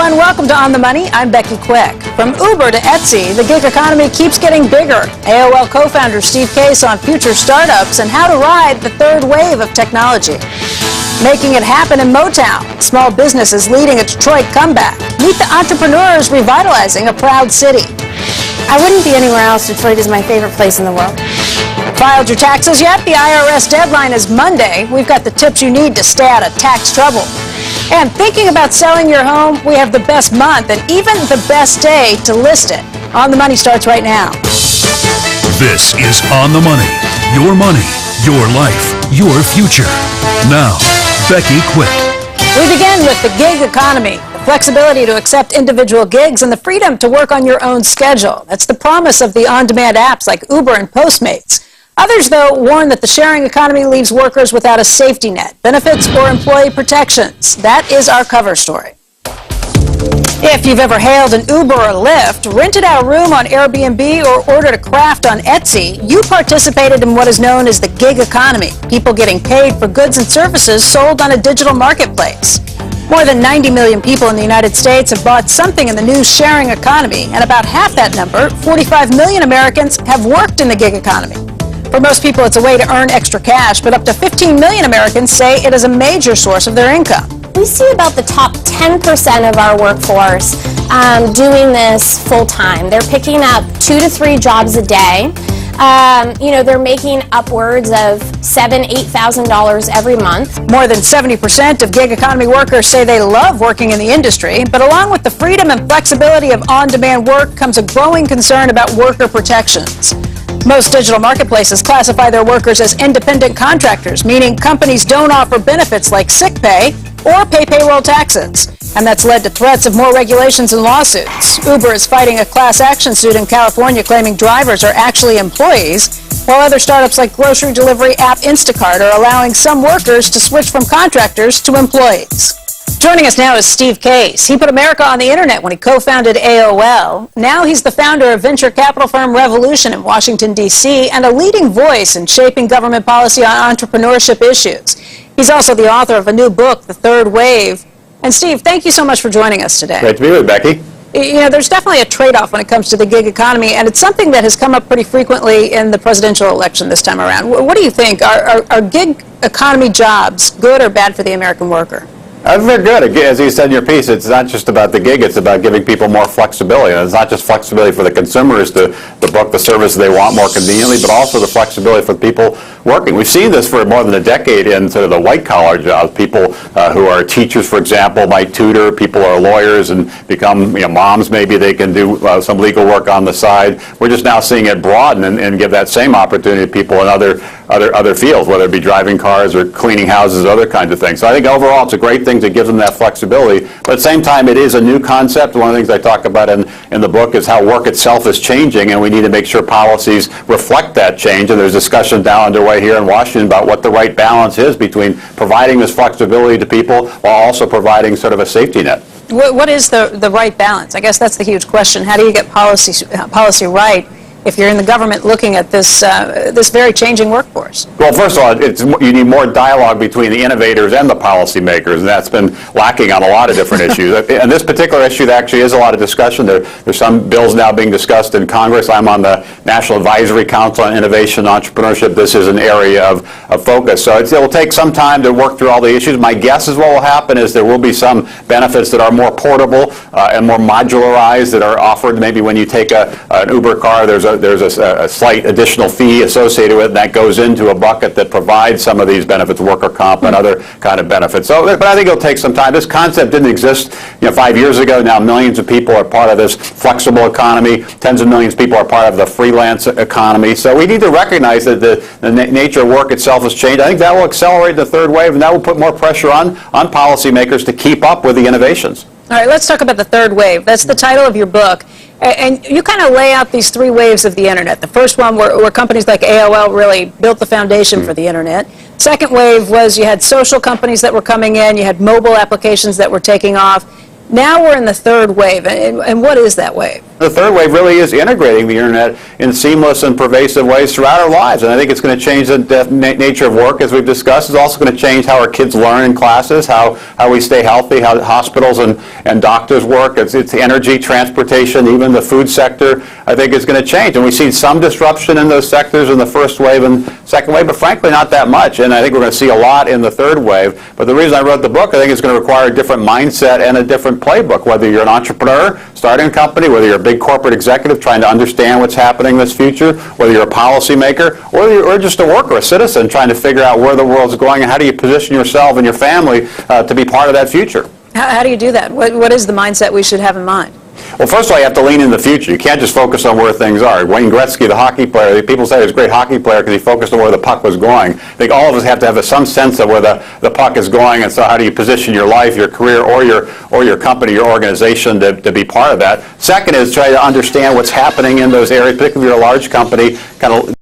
everyone. Welcome to On the Money. I'm Becky Quick. From Uber to Etsy, the gig economy keeps getting bigger. AOL co-founder Steve Case on future startups and how to ride the third wave of technology. Making it happen in Motown. Small businesses leading a Detroit comeback. Meet the entrepreneurs revitalizing a proud city. I wouldn't be anywhere else. Detroit is my favorite place in the world. Filed your taxes yet? The IRS deadline is Monday. We've got the tips you need to stay out of tax trouble. And thinking about selling your home, we have the best month and even the best day to list it. On the Money starts right now. This is On the Money. Your money, your life, your future. Now, Becky Quick. We begin with the gig economy. The flexibility to accept individual gigs and the freedom to work on your own schedule. That's the promise of the on-demand apps like Uber and Postmates. Others, though, warn that the sharing economy leaves workers without a safety net, benefits, or employee protections. That is our cover story. If you've ever hailed an Uber or Lyft, rented out a room on Airbnb, or ordered a craft on Etsy, you participated in what is known as the gig economy, people getting paid for goods and services sold on a digital marketplace. More than 90 million people in the United States have bought something in the new sharing economy, and about half that number, 45 million Americans, have worked in the gig economy. For most people, it's a way to earn extra cash, but up to 15 million Americans say it is a major source of their income. We see about the top 10% of our workforce doing this full-time. They're picking up 2 to 3 jobs a day. They're making upwards of $7,000, $8,000 every month. More than 70% of gig economy workers say they love working in the industry, but along with the freedom and flexibility of on-demand work comes a growing concern about worker protections. Most digital marketplaces classify their workers as independent contractors, meaning companies don't offer benefits like sick pay or pay payroll taxes. And that's led to threats of more regulations and lawsuits. Uber is fighting a class action suit in California claiming drivers are actually employees, while other startups like grocery delivery app Instacart are allowing some workers to switch from contractors to employees. Joining us now is Steve Case. He put America on the internet when he co-founded AOL. Now he's the founder of venture capital firm Revolution in Washington, D.C., and a leading voice in shaping government policy on entrepreneurship issues. He's also the author of a new book, The Third Wave. And Steve, thank you so much for joining us today. Great to be with you, Becky. You know, there's definitely a trade-off when it comes to the gig economy, and it's something that has come up pretty frequently in the presidential election this time around. What do you think? Are gig economy jobs good or bad for the American worker? They're good. As you said in your piece, it's not just about the gig, it's about giving people more flexibility. And it's not just flexibility for the consumers to book the service they want more conveniently, but also the flexibility for the people working. We've seen this for more than a decade in sort of the white-collar jobs. People who are teachers, for example, might tutor. People are lawyers and become moms. Maybe they can do some legal work on the side. We're just now seeing it broaden and give that same opportunity to people in other fields, whether it be driving cars or cleaning houses, other kinds of things. So I think overall it's a great thing to give them that flexibility. But at the same time, it is a new concept. One of the things I talk about in the book is how work itself is changing, and we need to make sure policies reflect that change. And there's discussion now underway here in Washington about what the right balance is between providing this flexibility to people while also providing sort of a safety net. What is the right balance? I guess that's the huge question. How do you get policy right if you're in the government looking at this very changing workforce? Well, first of all, you need more dialogue between the innovators and the policymakers, and that's been lacking on a lot of different issues. And this particular issue, there actually is a lot of discussion. There's some bills now being discussed in Congress. I'm on the National Advisory Council on Innovation and Entrepreneurship. This is an area of focus. So it will take some time to work through all the issues. My guess is what will happen is there will be some benefits that are more portable and more modularized that are offered. Maybe when you take an Uber car, there's a slight additional fee associated with it, and that goes into a bucket that provides some of these benefits, worker comp and other kind of benefits. So, but I think it'll take some time. This concept didn't exist 5 years ago. Now millions of people are part of this flexible economy. Tens of millions of people are part of the freelance economy. So we need to recognize that the nature of work itself has changed. I think that will accelerate the third wave, and that will put more pressure on policymakers to keep up with the innovations. All right, let's talk about the third wave. That's the title of your book. And you kind of lay out these 3 waves of the internet. The first one where companies like AOL really built the foundation for the internet. Second wave was you had social companies that were coming in, you had mobile applications that were taking off. Now we're in the third wave, and what is that wave? the third wave really is integrating the internet in seamless and pervasive ways throughout our lives. And I think it's going to change the nature of work, as we've discussed. It's also going to change how our kids learn in classes, how we stay healthy, how hospitals and doctors work. It's energy, transportation, even the food sector, I think, is going to change. And we've seen some disruption in those sectors in the first wave and second wave, but frankly not that much. And I think we're going to see a lot in the third wave. But the reason I wrote the book, I think it's going to require a different mindset and a different playbook, whether you're an entrepreneur starting a company, whether you're a big corporate executive trying to understand what's happening in this future, whether you're a policymaker, or just a worker, a citizen trying to figure out where the world's going and how do you position yourself and your family to be part of that future. How do you do that? What is the mindset we should have in mind? Well, first of all, you have to lean in the future. You can't just focus on where things are. Wayne Gretzky, the hockey player, people say he was a great hockey player because he focused on where the puck was going. I think all of us have to have some sense of where the puck is going, and so how do you position your life, your career, or your company, your organization to be part of that. Second is try to understand what's happening in those areas, particularly if you're a large company, kind of